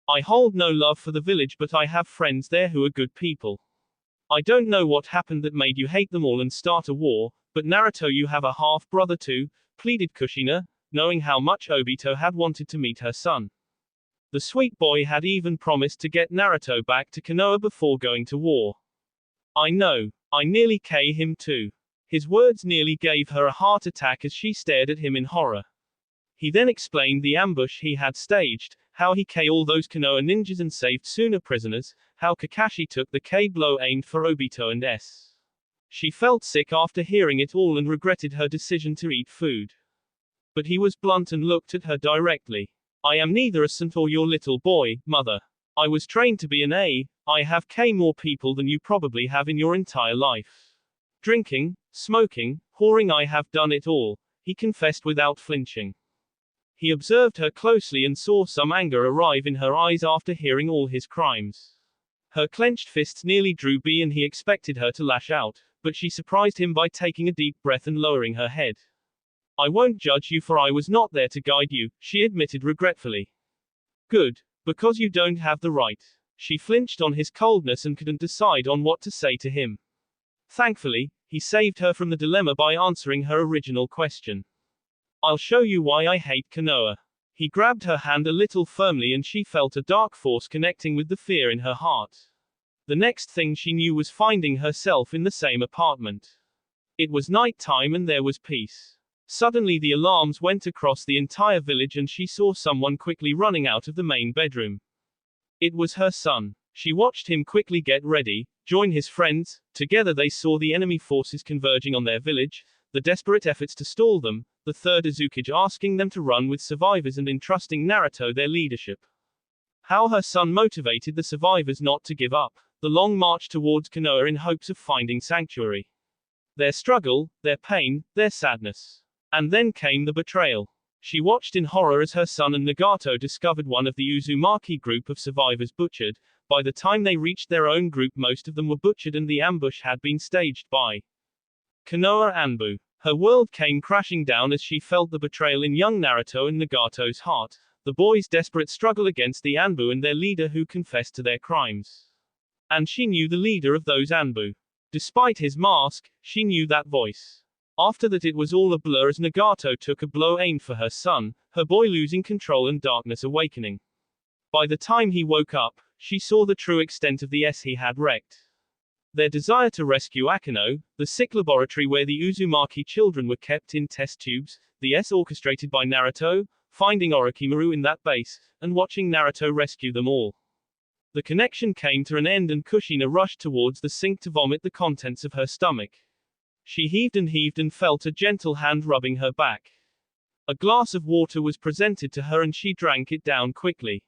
[SPEAKER 1] I hold no love for the village, but I have friends there who are good people. I don't know what happened that made you hate them all and start a war, but Naruto, you have a half-brother too, pleaded Kushina, knowing how much Obito had wanted to meet her son. The sweet boy had even promised to get Naruto back to Konoha before going to war. I know. I nearly K him too. His words nearly gave her a heart attack as she stared at him in horror. He then explained the ambush he had staged, how he K all those Konoha ninjas and saved Suna prisoners, how Kakashi took the K blow aimed for Obito and S. She felt sick after hearing it all and regretted her decision to eat food. But he was blunt and looked at her directly. I am neither a saint or your little boy, mother. I was trained to be an A. I have K more people than you probably have in your entire life. Drinking, smoking, whoring, I have done it all, he confessed without flinching. He observed her closely and saw some anger arrive in her eyes after hearing all his crimes. Her clenched fists nearly drew B, and he expected her to lash out, but she surprised him by taking a deep breath and lowering her head. I won't judge you, for I was not there to guide you, she admitted regretfully. Good, because you don't have the right. She flinched on his coldness and couldn't decide on what to say to him. Thankfully, he saved her from the dilemma by answering her original question. I'll show you why I hate Konoha. He grabbed her hand a little firmly and she felt a dark force connecting with the fear in her heart. The next thing she knew was finding herself in the same apartment. It was night time and there was peace. Suddenly the alarms went across the entire village and she saw someone quickly running out of the main bedroom. It was her son. She watched him quickly get ready, join his friends. Together they saw the enemy forces converging on their village, the desperate efforts to stall them, the third Uzukage asking them to run with survivors and entrusting Naruto their leadership. How her son motivated the survivors not to give up, the long march towards Konoha in hopes of finding sanctuary. Their struggle, their pain, their sadness. And then came the betrayal. She watched in horror as her son and Nagato discovered one of the Uzumaki group of survivors butchered. By the time they reached their own group, most of them were butchered and the ambush had been staged by Konoha Anbu. Her world came crashing down as she felt the betrayal in young Naruto and Nagato's heart, the boys' desperate struggle against the Anbu and their leader who confessed to their crimes. And she knew the leader of those Anbu. Despite his mask, she knew that voice. After that it was all a blur as Nagato took a blow aimed for her son, her boy losing control and darkness awakening. By the time he woke up, she saw the true extent of the S he had wrecked. Their desire to rescue Akeno, the sick laboratory where the Uzumaki children were kept in test tubes, the S orchestrated by Naruto, finding Orochimaru in that base, and watching Naruto rescue them all. The connection came to an end and Kushina rushed towards the sink to vomit the contents of her stomach. She heaved and felt a gentle hand rubbing her back. A glass of water was presented to her and she drank it down quickly.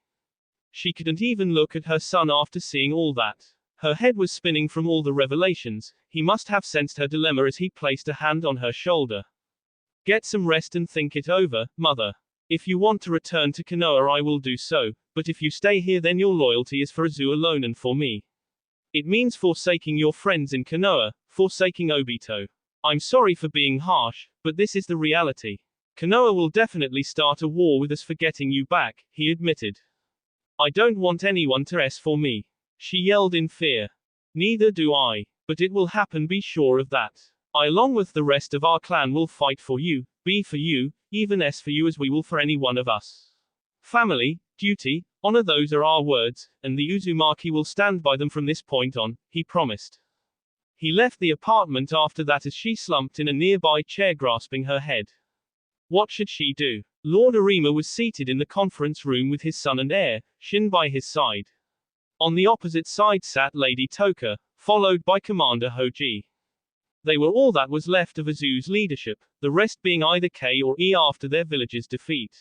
[SPEAKER 1] She couldn't even look at her son after seeing all that. Her head was spinning from all the revelations. He must have sensed her dilemma as he placed a hand on her shoulder. Get some rest and think it over, mother. If you want to return to Konoha I will do so, but if you stay here then your loyalty is for Azu alone and for me. It means forsaking your friends in Konoha, forsaking Obito. I'm sorry for being harsh, but this is the reality. Konoha will definitely start a war with us for getting you back, he admitted. I don't want anyone to S for me. She yelled in fear. Neither do I. But it will happen, be sure of that. I along with the rest of our clan will fight for you, B for you, even S for you as we will for any one of us. Family, duty, honor, those are our words, and the Uzumaki will stand by them from this point on, he promised. He left the apartment after that as she slumped in a nearby chair grasping her head. What should she do? Lord Arima was seated in the conference room with his son and heir, Shin by his side. On the opposite side sat Lady Toka, followed by Commander Hoji. They were all that was left of Azu's leadership, the rest being either K or E after their village's defeat.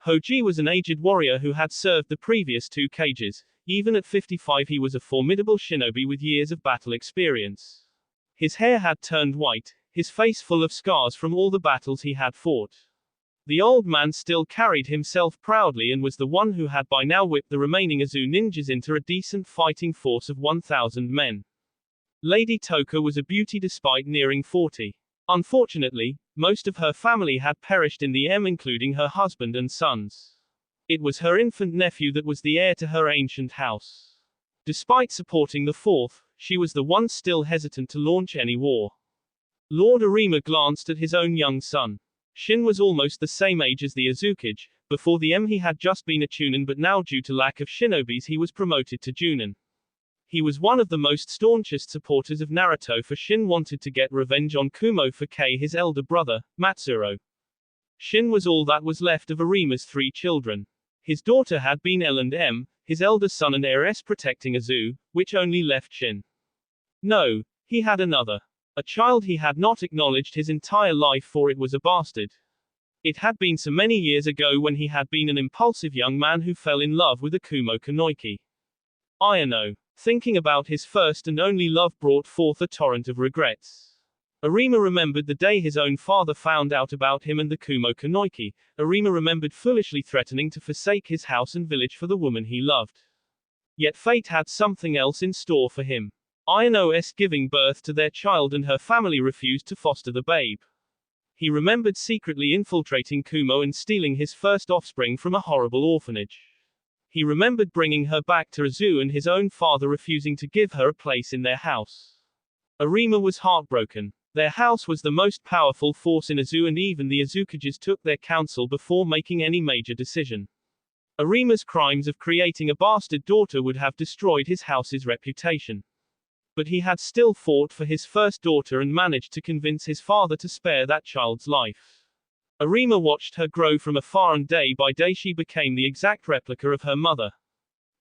[SPEAKER 1] Hoji was an aged warrior who had served the previous two cages. Even at 55 he was a formidable shinobi with years of battle experience. His hair had turned white, his face full of scars from all the battles he had fought. The old man still carried himself proudly and was the one who had by now whipped the remaining Uzu ninjas into a decent fighting force of 1,000 men. Lady Toka was a beauty despite nearing 40. Unfortunately, most of her family had perished in the including her husband and sons. It was her infant nephew that was the heir to her ancient house. Despite supporting the fourth, she was the one still hesitant to launch any war. Lord Arima glanced at his own young son. Shin was almost the same age as the Azukage. Before the he had just been a Chunin, but now due to lack of shinobis he was promoted to Junin. He was one of the most staunchest supporters of Naruto, for Shin wanted to get revenge on Kumo for his elder brother, Matsuro. Shin was all that was left of Arima's 3 children. His daughter had been L and M, his elder son and heiress protecting Azu, which only left Shin. No, he had another. A child he had not acknowledged his entire life, for it was a bastard. It had been so many years ago when he had been an impulsive young man who fell in love with a Kumo Kunoiki. Ayano. Thinking about his first and only love brought forth a torrent of regrets. Arima remembered the day his own father found out about him and the Kumo Kunoiki. Arima remembered foolishly threatening to forsake his house and village for the woman he loved. Yet fate had something else in store for him. Ayano's giving birth to their child and her family refused to foster the babe. He remembered secretly infiltrating Kumo and stealing his first offspring from a horrible orphanage. He remembered bringing her back to Azu and his own father refusing to give her a place in their house. Arima was heartbroken. Their house was the most powerful force in Azu, and even the Azukages took their counsel before making any major decision. Arima's crimes of creating a bastard daughter would have destroyed his house's reputation. But he had still fought for his first daughter and managed to convince his father to spare that child's life. Arima watched her grow from afar, and day by day she became the exact replica of her mother.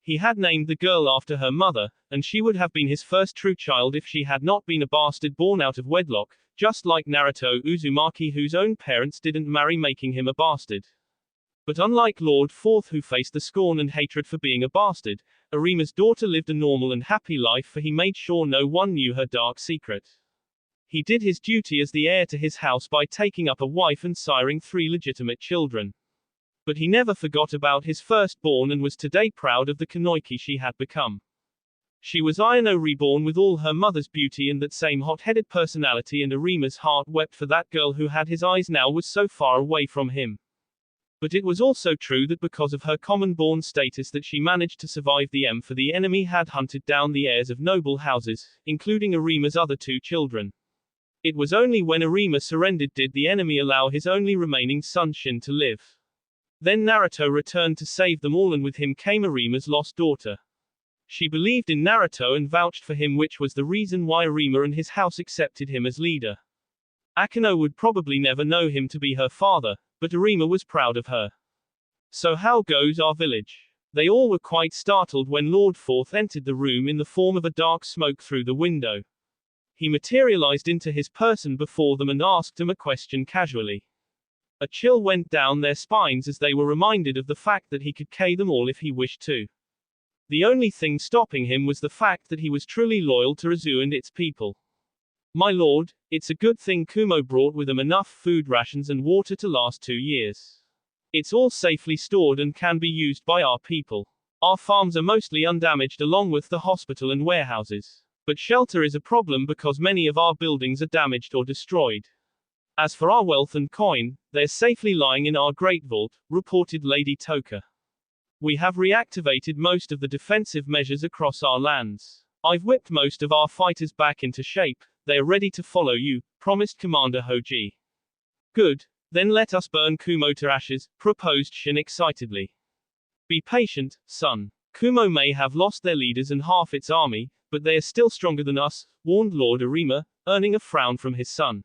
[SPEAKER 1] He had named the girl after her mother, and she would have been his first true child if she had not been a bastard born out of wedlock, just like Naruto Uzumaki, whose own parents didn't marry, making him a bastard. But unlike Lord Fourth, who faced the scorn and hatred for being a bastard, Arima's daughter lived a normal and happy life, for he made sure no one knew her dark secret. He did his duty as the heir to his house by taking up a wife and siring 3 legitimate children. But he never forgot about his firstborn and was today proud of the Kunoiki she had become. She was Ayano reborn with all her mother's beauty and that same hot-headed personality, and Arima's heart wept for that girl who had his eyes now was so far away from him. But it was also true that because of her common-born status that she managed to survive the for the enemy had hunted down the heirs of noble houses, including Arima's other 2 children. It was only when Arima surrendered did the enemy allow his only remaining son Shin to live. Then Naruto returned to save them all, and with him came Arima's lost daughter. She believed in Naruto and vouched for him, which was the reason why Arima and his house accepted him as leader. Akano would probably never know him to be her father, but Arima was proud of her. So how goes our village? They all were quite startled when Lord Fourth entered the room in the form of a dark smoke through the window. He materialized into his person before them and asked them a question casually. A chill went down their spines as they were reminded of the fact that he could kill them all if he wished to. The only thing stopping him was the fact that he was truly loyal to Azu and its people. My lord, it's a good thing Kumo brought with him enough food rations and water to last 2 years. It's all safely stored and can be used by our people. Our farms are mostly undamaged along with the hospital and warehouses. But shelter is a problem because many of our buildings are damaged or destroyed. As for our wealth and coin, they're safely lying in our great vault, reported Lady Toka. We have reactivated most of the defensive measures across our lands. I've whipped most of our fighters back into shape. They are ready to follow you, promised Commander Hoji. Good, then let us burn Kumo to ashes, proposed Shin excitedly. Be patient, son. Kumo may have lost their leaders and half its army, but they are still stronger than us, warned Lord Arima, earning a frown from his son.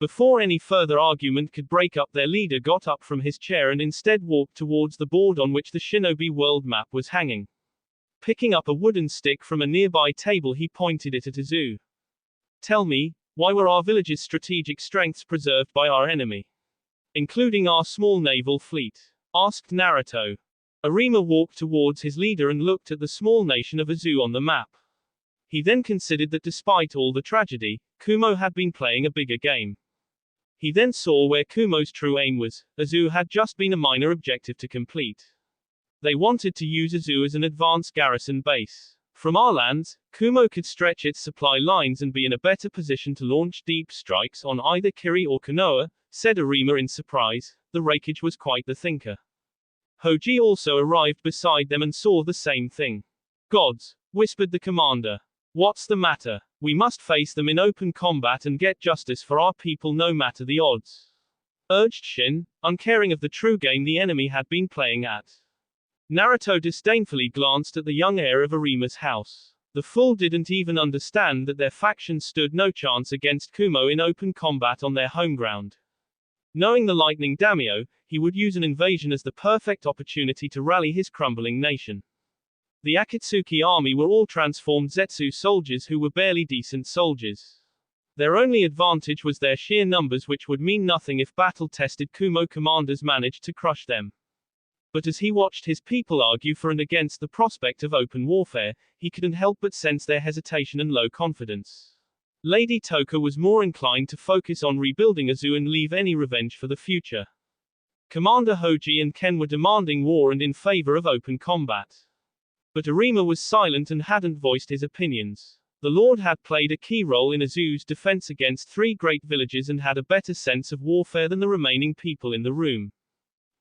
[SPEAKER 1] Before any further argument could break up, their leader got up from his chair and instead walked towards the board on which the Shinobi world map was hanging. Picking up a wooden stick from a nearby table, he pointed it at Azu. Tell me, why were our village's strategic strengths preserved by our enemy? Including our small naval fleet? Asked Naruto. Arima walked towards his leader and looked at the small nation of Azu on the map. He then considered that despite all the tragedy, Kumo had been playing a bigger game. He then saw where Kumo's true aim was. Azu had just been a minor objective to complete. They wanted to use Azu as an advanced garrison base. From our lands, Kumo could stretch its supply lines and be in a better position to launch deep strikes on either Kiri or Konoha, said Arima in surprise. The Reikage was quite the thinker. Hoji also arrived beside them and saw the same thing. Gods, whispered the commander. What's the matter? We must face them in open combat and get justice for our people no matter the odds. Urged Shin, uncaring of the true game the enemy had been playing at. Naruto disdainfully glanced at the young heir of Arima's house. The fool didn't even understand that their faction stood no chance against Kumo in open combat on their home ground. Knowing the lightning daimyo, he would use an invasion as the perfect opportunity to rally his crumbling nation. The Akatsuki army were all transformed Zetsu soldiers who were barely decent soldiers. Their only advantage was their sheer numbers, which would mean nothing if battle-tested Kumo commanders managed to crush them. But as he watched his people argue for and against the prospect of open warfare, he couldn't help but sense their hesitation and low confidence. Lady Toka was more inclined to focus on rebuilding Azu and leave any revenge for the future. Commander Hoji and Ken were demanding war and in favor of open combat. But Arima was silent and hadn't voiced his opinions. The Lord had played a key role in Azu's defense against 3 great villages and had a better sense of warfare than the remaining people in the room.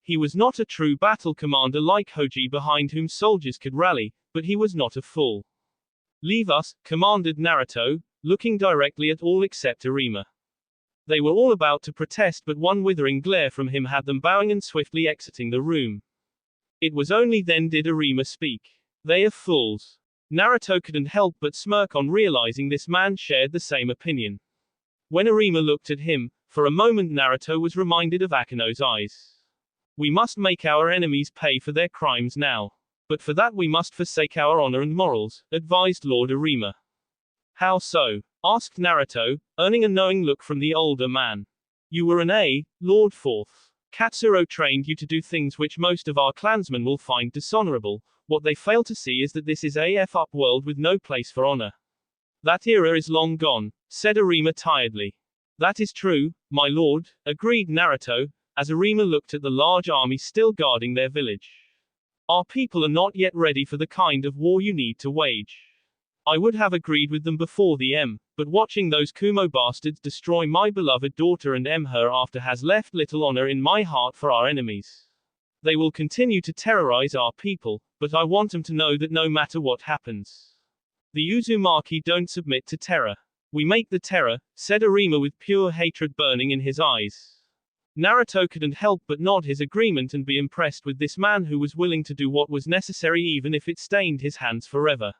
[SPEAKER 1] He was not a true battle commander like Hoji behind whom soldiers could rally, but he was not a fool. Leave us, commanded Naruto, looking directly at all except Arima. They were all about to protest, but one withering glare from him had them bowing and swiftly exiting the room. It was only then did Arima speak. They are fools. Naruto couldn't help but smirk on realizing this man shared the same opinion. When Arima looked at him, for a moment Naruto was reminded of Akino's eyes. We must make our enemies pay for their crimes now. But for that we must forsake our honor and morals, advised Lord Arima. How so? Asked Naruto, earning a knowing look from the older man. You were an A, Lord Fourth. Katsuro trained you to do things which most of our clansmen will find dishonorable. What they fail to see is that this is a F-up world with no place for honor. That era is long gone, said Arima tiredly. That is true, my lord, agreed Naruto, as Arima looked at the large army still guarding their village. Our people are not yet ready for the kind of war you need to wage. I would have agreed with them before the M, but watching those Kumo bastards destroy my beloved daughter and M her after has left little honor in my heart for our enemies. They will continue to terrorize our people, but I want them to know that no matter what happens, the Uzumaki don't submit to terror. We make the terror, said Arima with pure hatred burning in his eyes. Naruto couldn't help but nod his agreement and be impressed with this man who was willing to do what was necessary even if it stained his hands forever.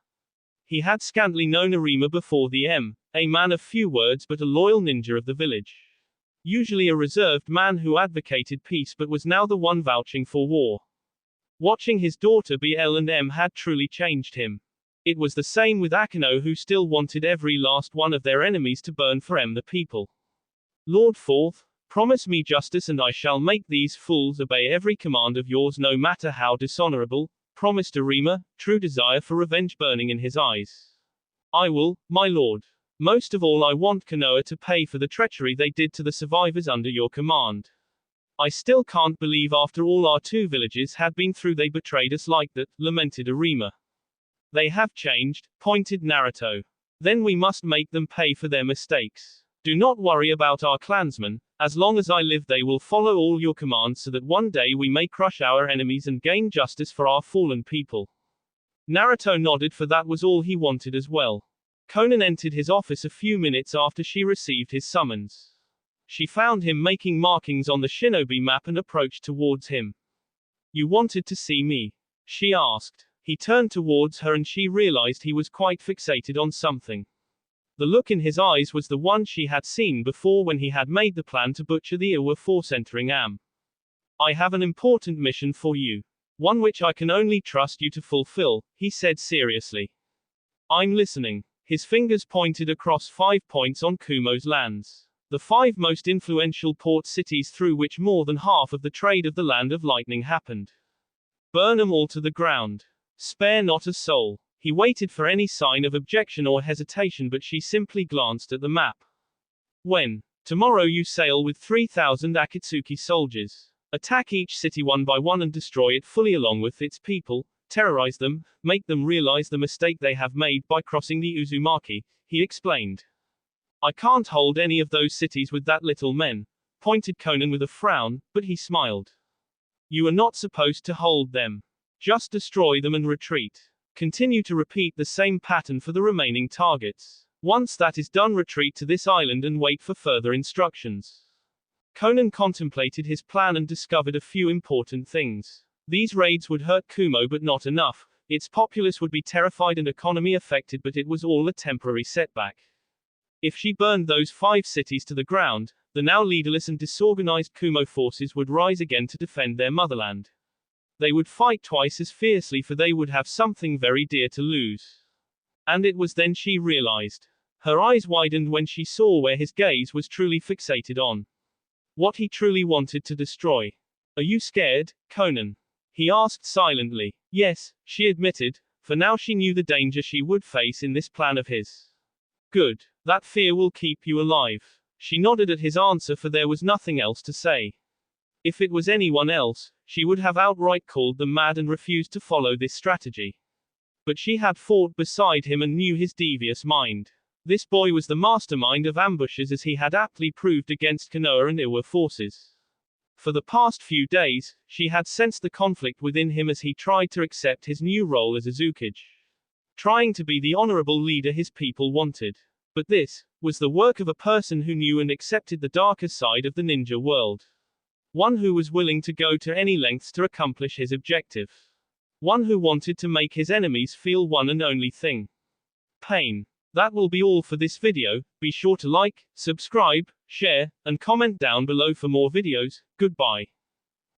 [SPEAKER 1] He had scantly known Arima before the M, a man of few words but a loyal ninja of the village. Usually a reserved man who advocated peace but was now the one vouching for war. Watching his daughter be L and M had truly changed him. It was the same with Akino, who still wanted every last one of their enemies to burn for M the people. Lord Fourth, promise me justice and I shall make these fools obey every command of yours no matter how dishonorable, promised Arima, true desire for revenge burning in his eyes. I will, my lord. Most of all I want Konoha to pay for the treachery they did to the survivors under your command. I still can't believe after all our 2 villages had been through they betrayed us like that, lamented Arima. They have changed, pointed Naruto. Then we must make them pay for their mistakes. Do not worry about our clansmen, as long as I live they will follow all your commands so that one day we may crush our enemies and gain justice for our fallen people. Naruto nodded, for that was all he wanted as well. Konan entered his office a few minutes after she received his summons. She found him making markings on the shinobi map and approached towards him. You wanted to see me? She asked. He turned towards her and she realized he was quite fixated on something. The look in his eyes was the one she had seen before when he had made the plan to butcher the Iwa force entering Am. I have an important mission for you. One which I can only trust you to fulfill, he said seriously. I'm listening. His fingers pointed across 5 points on Kumo's lands. The 5 most influential port cities through which more than half of the trade of the Land of Lightning happened. Burn them all to the ground. Spare not a soul. He waited for any sign of objection or hesitation, but she simply glanced at the map. When Tomorrow you sail with 3,000 Akatsuki soldiers. Attack each city one by one and destroy it fully along with its people, terrorize them, make them realize the mistake they have made by crossing the Uzumaki, he explained. I can't hold any of those cities with that little men, pointed Conan with a frown, but he smiled. You are not supposed to hold them. Just destroy them and retreat. Continue to repeat the same pattern for the remaining targets. Once that is done, retreat to this island and wait for further instructions. Conan contemplated his plan and discovered a few important things. These raids would hurt Kumo but not enough, its populace would be terrified and economy affected, but it was all a temporary setback. If she burned those 5 cities to the ground, the now leaderless and disorganized Kumo forces would rise again to defend their motherland. They would fight twice as fiercely, for they would have something very dear to lose. And it was then she realized. Her eyes widened when she saw where his gaze was truly fixated on. What he truly wanted to destroy. Are you scared, Conan? He asked silently. Yes, she admitted, for now she knew the danger she would face in this plan of his. Good. That fear will keep you alive. She nodded at his answer, for there was nothing else to say. If it was anyone else, she would have outright called them mad and refused to follow this strategy. But she had fought beside him and knew his devious mind. This boy was the mastermind of ambushes, as he had aptly proved against Konoha and Iwa forces. For the past few days, she had sensed the conflict within him as he tried to accept his new role as a Zukage. Trying to be the honorable leader his people wanted. But this was the work of a person who knew and accepted the darker side of the ninja world. One who was willing to go to any lengths to accomplish his objective. One who wanted to make his enemies feel one and only thing: pain. That will be all for this video. Be sure to like, subscribe, share, and comment down below for more videos. Goodbye.